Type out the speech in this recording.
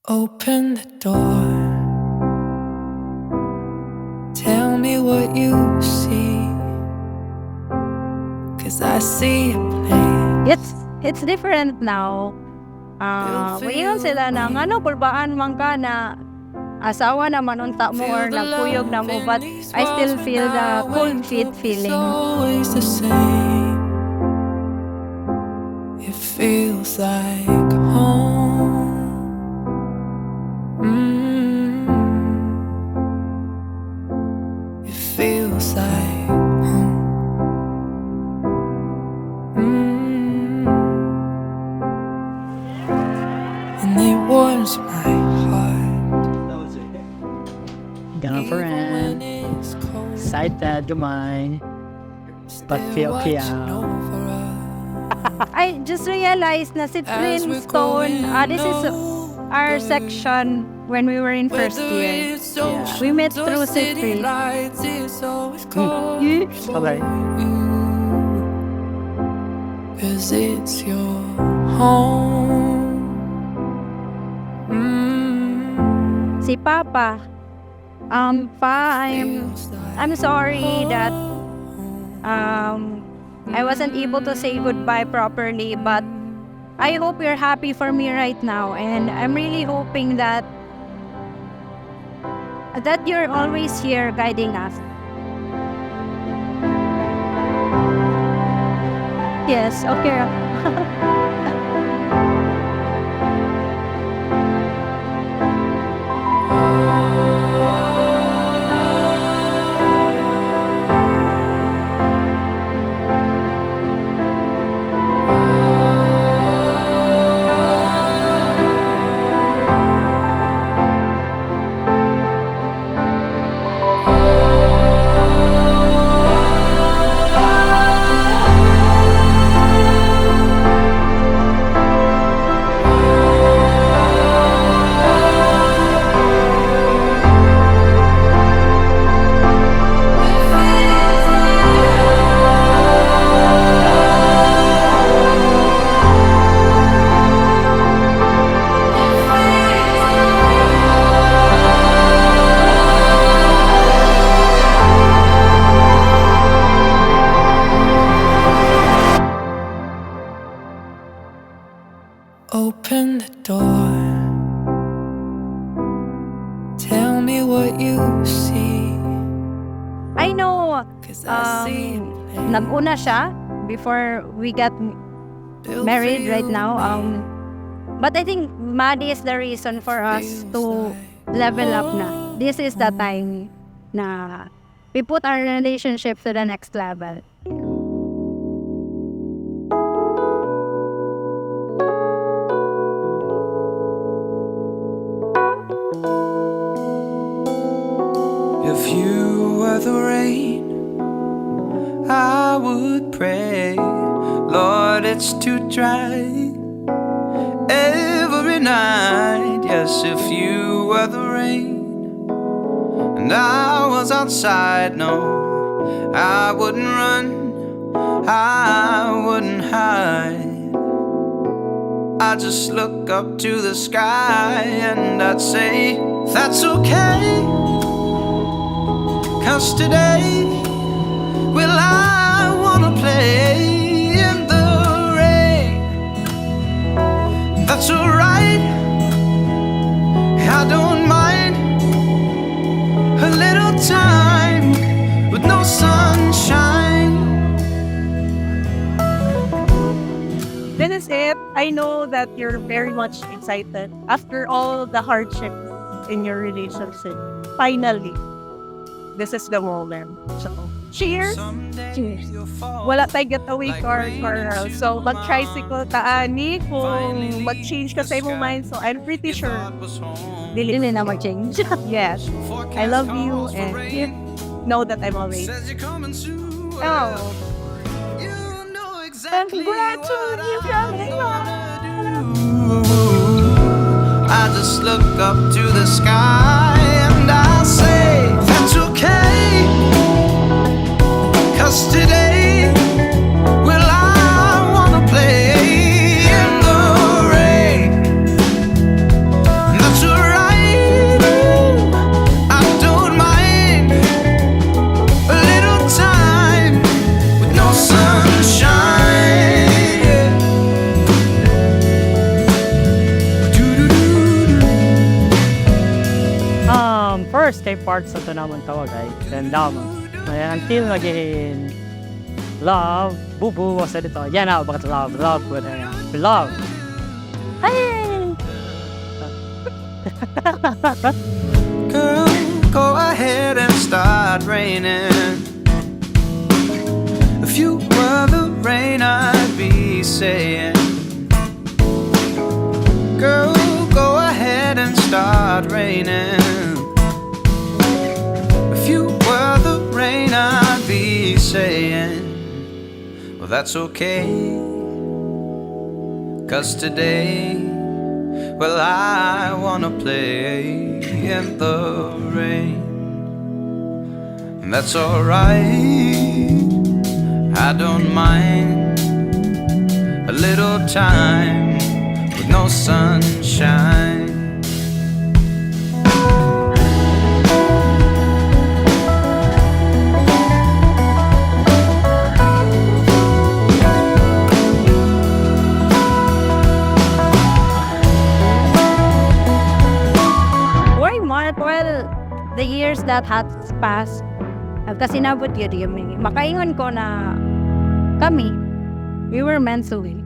Open the door. Tell me what you see. 'Cause I see a place. It's different now. Maingon sila na ngano bulbaan man ka na asawa naman unta mo or nagkuyog na mo, but I still feel the cold feet feeling. Always the same. It feels like home. It feels like home. And it warms my heart. Girlfriend, excited naman, but feel I just realized na si Flintstone, this is our section when we were in first year. We met through City. Okay. 'Cause it's your home. Si Papa, I'm sorry that I wasn't able to say goodbye properly, but I hope you're happy for me right now, and I'm really hoping that you're always here guiding us. Yes, okay. Open the door. Tell me what you see. I know, 'Cause I see nag-una siya before we got married right now. But I think Maddie is the reason for us to level up na. This is the time na we put our relationship to the next level. If you were the rain, I would pray, Lord, it's too dry every night. Yes, if you were the rain and I was outside, no, I wouldn't run, I wouldn't hide. I'd just look up to the sky and I'd say, that's okay. 'Cause today, well, I wanna play in the rain. That's alright, I don't mind a little time with no sunshine. This is it. I know that you're very much excited after all the hardships in your relationship. Finally, this is the moment. So, cheers! Cheers! Wala tayong getaway car. So, mag-tricycle ta ani kung mag-change ka sa imong mind. So, I'm pretty sure Dili na mag-change. yes, I love you and you know that I'm always. Oh, congratulations! I just look up to the sky and I say, that's okay. 'Cause today, well, I wanna play in the rain. That's stay part sa ito naman tawagay. Then lamang. Until maging love, bubu, wasa dito. Yan na, bakit love, love. Hey! Girl, go ahead and start raining. If you were the rain, I'd be saying, girl, go ahead and start raining. If you were the rain, I'd be saying, well, that's okay. 'Cause today, well, I wanna play in the rain. And that's alright, I don't mind a little time with no sunshine. Why, Mark? Well, the years that has passed, kasi nabot yun yung makaingon ko na kami, we were meant to be.